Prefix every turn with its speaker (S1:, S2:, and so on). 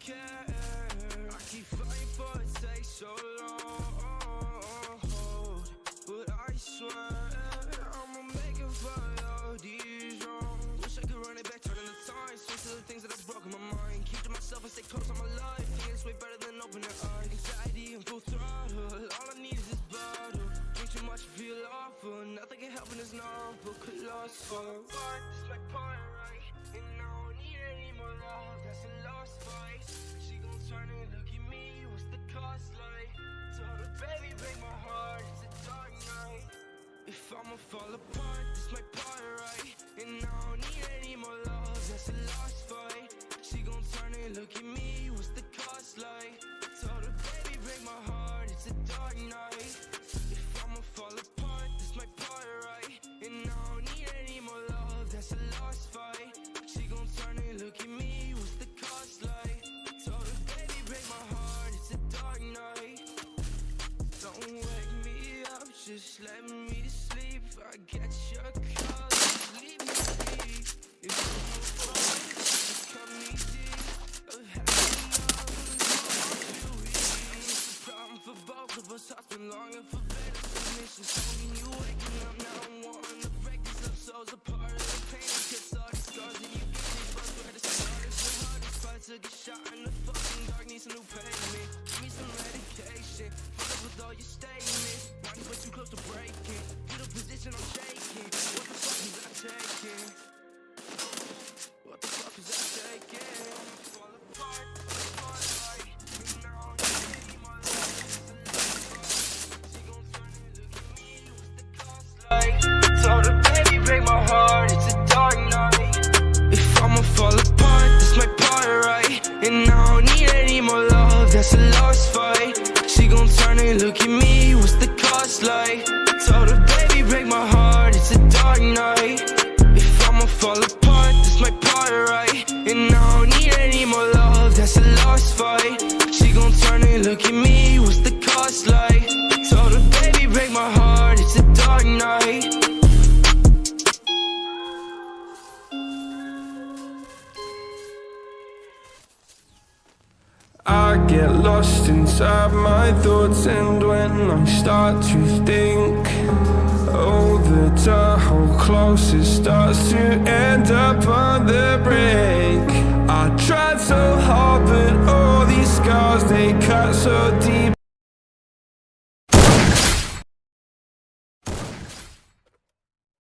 S1: care. I keep fighting for it takes so long, but I swear I'ma make it for all these wrongs. Wish I could run it back, turning the time, switch to the things that have broken my mind. Keep to myself and stay close on my life. Feels way better than opening eyes. Anxiety and full throttle, all I need is this bottle. Drink too much, feel awful. Nothing can help in this novel, could lost for. This my part, right? And I don't need any more love, that's a lost fight. She gon' turn and look at me, what's the cost like? Told her, baby, break my heart, it's a dark night. If I'ma fall apart, this my part, right? And I don't need any more love, that's a lost fight. She gon' turn and look at me, what's the cost like? Told her, baby, break my heart, it's a dark night. If I'ma fall apart, this my part, right? And I don't need any more love, that's a lost fight. She gon' turn and look at me, what's the cost like? Told her, baby, break my heart, it's a dark night. Don't wake me up, just let me to sleep. I get your call, just leave me be. If you move forward, just cut me deep. Of having love, feel weak. It's a problem for both of us, hearts been longing for better submissions. When you waking up now, I'm wanting to break these love souls apart. The pain and kiss all the scars that you give me. But where to start is the hardest part. To get shot in the fucking dark, need some new payment. Give me some medication, fill up with all your statements. Mind way too close to breaking. Get a position, I'm shaking. What the fuck is I taking? What the fuck is I taking? Fall apart, like, you know, any more love. She gon' turn and look at me, what's the cost like? Told her, baby, break my heart, it's a dark night. If I'ma fall apart, this my part, right? And I don't need any more love, that's a lost fight. She gon' turn and look at me, what's the cost like? Told her, baby, break my heart, it's a dark night. If I'ma fall apart, this my part, right? And I don't need any more love, that's a lost fight. She gon' turn and look at me, what's the cost like? Told her, baby, break my heart, it's a dark night.
S2: I get lost inside my thoughts, and when I start to think, oh, the door how close it starts to end up on the brink. I tried so hard, but all these scars, they cut so deep.